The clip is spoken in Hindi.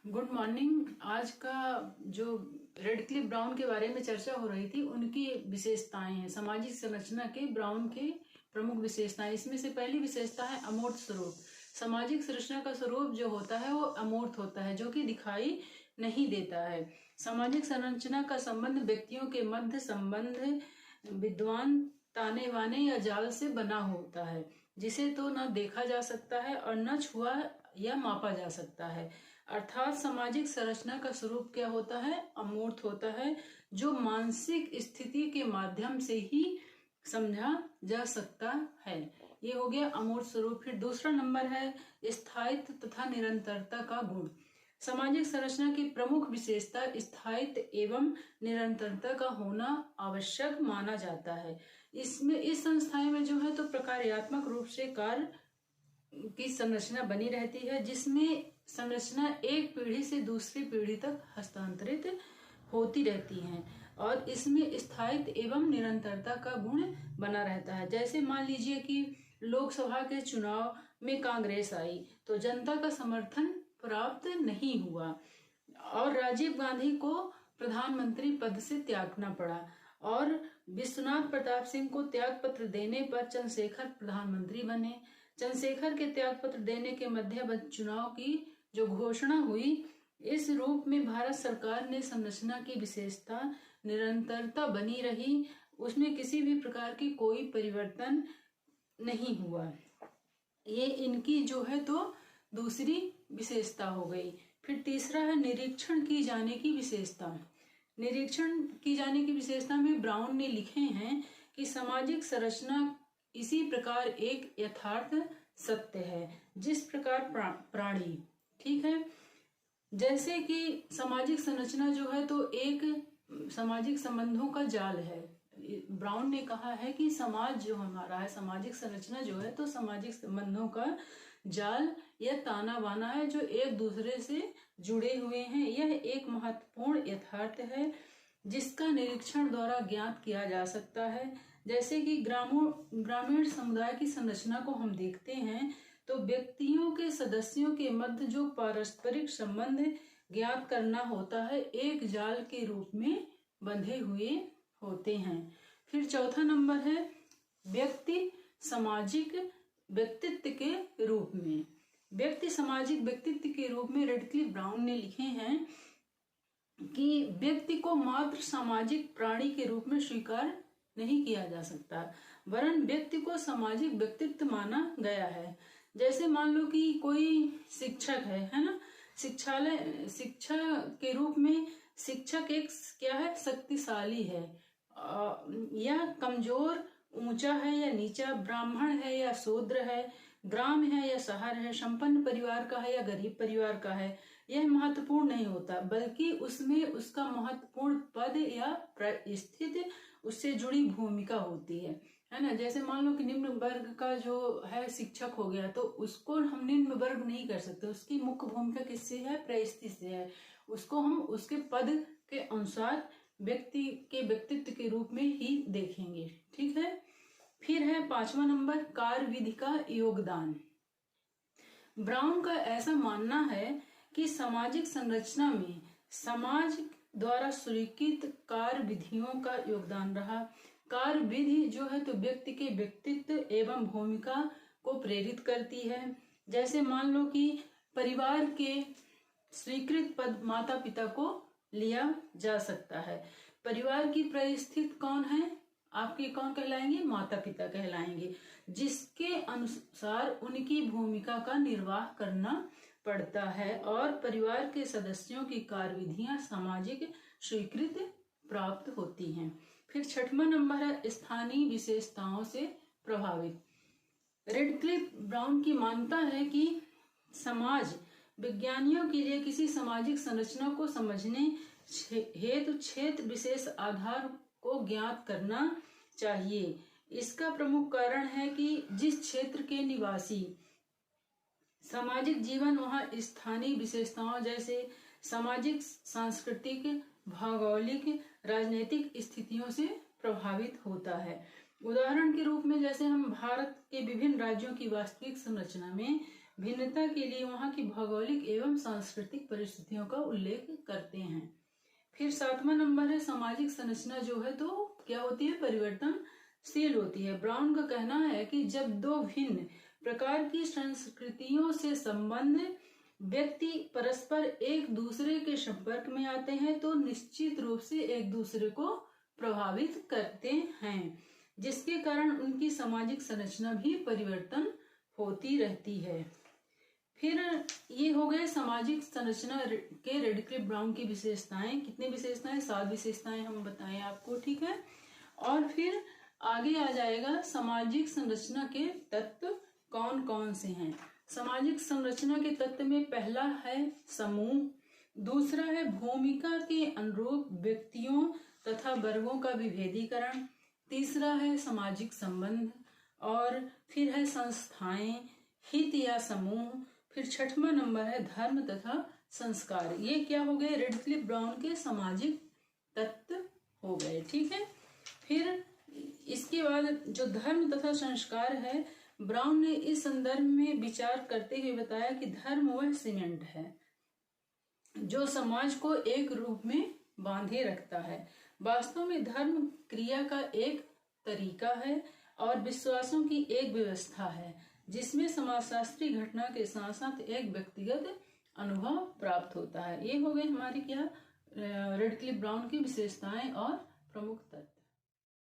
Good morning. आज का जो रेडक्लिफ ब्राउन के बारे में चर्चा हो रही थी, उनकी विशेषताएं हैं। सामाजिक संरचना के ब्राउन के प्रमुख विशेषताएं, इसमें से पहली विशेषता है अमूर्त स्वरूप। सामाजिक संरचना का स्वरूप जो होता है वो अमूर्त होता है, जो कि दिखाई नहीं देता है। सामाजिक संरचना का संबंध व्यक्तियों के मध्य संबंध विद्वान ताने बाने या जाल से बना होता है, जिसे तो न देखा जा सकता है और न छुआ या मापा जा सकता है। अर्थात सामाजिक संरचना का स्वरूप क्या होता है? अमूर्त होता है, जो मानसिक स्थिति के माध्यम से ही समझा जा सकता है। ये हो गया अमूर्त स्वरूप। फिर दूसरा नंबर है स्थायित्व तथा निरंतरता का गुण। सामाजिक संरचना की प्रमुख विशेषता स्थायित्व एवं निरंतरता का होना आवश्यक माना जाता है। इसमें इस संस्थाएं में जो है तो प्रकार्यात्मक रूप से कार्य की संरचना बनी रहती है, जिसमें संरचना एक पीढ़ी से दूसरी पीढ़ी तक हस्तांतरित होती रहती है और इसमें स्थायित्व एवं निरंतरता का गुण बना रहता है। जैसे मान लीजिए कि लोकसभा के चुनाव में कांग्रेस आई तो जनता का समर्थन प्राप्त नहीं हुआ और राजीव गांधी को प्रधानमंत्री पद से त्यागना पड़ा और विश्वनाथ प्रताप सिंह को त्याग पत्र देने पर चंद्रशेखर प्रधानमंत्री बने। चंद्रशेखर के त्याग पत्र देने के मध्य चुनाव की जो घोषणा हुई, इस रूप में भारत सरकार ने संरचना की विशेषता निरंतरता बनी रही, उसमें किसी भी प्रकार की कोई परिवर्तन नहीं हुआ। ये इनकी जो है तो दूसरी विशेषता हो गई। फिर तीसरा है निरीक्षण की जाने की विशेषता। निरीक्षण की जाने की विशेषता में ब्राउन ने लिखे हैं कि सामाजिक संरचना इसी प्रकार एक यथार्थ सत्य है जिस प्रकार प्राणी, ठीक है, जैसे कि सामाजिक संरचना जो है तो एक सामाजिक संबंधों का जाल है। ब्राउन ने कहा है कि समाज जो हमारा है, सामाजिक संरचना जो है तो सामाजिक संबंधों का जाल या ताना बाना है, जो एक दूसरे से जुड़े हुए हैं। यह एक महत्वपूर्ण यथार्थ है जिसका निरीक्षण द्वारा ज्ञात किया जा सकता है। जैसे कि ग्रामीण समुदाय की संरचना को हम देखते हैं तो व्यक्तियों के सदस्यों के मध्य जो पारस्परिक संबंध ज्ञात करना होता है, एक जाल के रूप में बंधे हुए होते हैं। फिर चौथा नंबर है व्यक्ति सामाजिक व्यक्तित्व के रूप में। व्यक्ति सामाजिक व्यक्तित्व के रूप में रेडक्लिफ ब्राउन ने लिखे हैं कि व्यक्ति को मात्र सामाजिक प्राणी के रूप में स्वीकार नहीं किया जा सकता, वरन व्यक्ति को सामाजिक व्यक्तित्व माना गया है। जैसे मान लो कि कोई शिक्षक है ना, शिक्षा के रूप में शिक्षक एक क्या है, शक्तिशाली है या कमजोर, ऊंचा है या नीचा, ब्राह्मण है या शूद्र है, ग्राम है या शहर है, संपन्न परिवार का है या गरीब परिवार का है, यह महत्वपूर्ण नहीं होता, बल्कि उसमें उसका महत्वपूर्ण पद या स्थिति, उससे जुड़ी भूमिका होती है ना। जैसे मान लो कि निम्न वर्ग का जो है शिक्षक हो गया तो उसको हम निम्न वर्ग नहीं कर सकते, उसकी मुख्य भूमिका किससे है, परिस्थिति से है। उसको हम उसके पद के अनुसार व्यक्ति के व्यक्तित्व के रूप में ही देखेंगे, ठीक है। फिर है पांचवा नंबर कार्य विधि का योगदान। ब्राउन का ऐसा मानना है कि सामाजिक संरचना में समाज द्वारा स्वीकृत कार्य विधियों का योगदान रहा। कार्य विधि जो है तो व्यक्ति के व्यक्तित्व एवं भूमिका को प्रेरित करती है। जैसे मान लो कि परिवार के स्वीकृत पद माता पिता को लिया जा सकता है। परिवार की परिस्थिति कौन है, आपके कौन कहलाएंगे, माता पिता कहलाएंगे, जिसके अनुसार उनकी भूमिका का निर्वाह करना पड़ता है और परिवार के सदस्यों की कार्यविधियां सामाजिक स्वीकृति प्राप्त होती हैं। फिर छठवां नंबर है स्थानीय विशेषताओं से प्रभावित। रेडक्लिफ ब्राउन की मानता है कि समाज विज्ञानियों के लिए किसी सामाजिक संरचना को समझने हेतु क्षेत्र विशेष आधार को ज्ञात करना चाहिए। इसका प्रमुख कारण है कि जिस क्षेत्र के निवासी सामाजिक जीवन वहां स्थानीय विशेषताओं जैसे सामाजिक, सांस्कृतिक, भौगोलिक, राजनीतिक स्थितियों से प्रभावित होता है। उदाहरण के रूप में जैसे हम भारत के विभिन्न राज्यों की वास्तविक संरचना में भिन्नता के लिए वहाँ की भौगोलिक एवं सांस्कृतिक परिस्थितियों का उल्लेख करते हैं। फिर 7वां नंबर है सामाजिक संरचना जो है तो क्या होती है, परिवर्तनशील होती है। ब्राउन का कहना है कि जब दो भिन्न प्रकार की संस्कृतियों से संबंध व्यक्ति परस्पर एक दूसरे के संपर्क में आते हैं तो निश्चित रूप से एक दूसरे को प्रभावित करते हैं, जिसके कारण उनकी सामाजिक संरचना भी परिवर्तन होती रहती है। फिर ये हो गए सामाजिक संरचना के रेडक्लिफ ब्राउन की विशेषताएं। कितनी विशेषताएं? 7 विशेषताएं हम बताएं आपको, ठीक है। और फिर आगे आ जाएगा सामाजिक संरचना के तत्व कौन कौन से हैं। सामाजिक संरचना के तत्व में पहला है समूह, दूसरा है भूमिका के अनुरूप व्यक्तियों तथा वर्गों का विभेदीकरण, तीसरा है सामाजिक संबंध, और फिर है संस्थाएं, हित या समूह, फिर 6वां नंबर है धर्म तथा संस्कार। ये क्या हो गए? रेडक्लिफ ब्राउन के सामाजिक तत्व हो गए, ठीक है। फिर इसके बाद जो धर्म तथा संस्कार है, ब्राउन ने इस संदर्भ में विचार करते हुए बताया कि धर्म वह सीमेंट है जो समाज को एक रूप में बांधे रखता है। वास्तव में धर्म क्रिया का एक तरीका है और विश्वासों की एक व्यवस्था है जिसमें समाजशास्त्री घटना के साथ साथ एक व्यक्तिगत अनुभव प्राप्त होता है। ये हो गए हमारी क्या रेडक्लिफ ब्राउन की विशेषताएं और प्रमुख तत्व।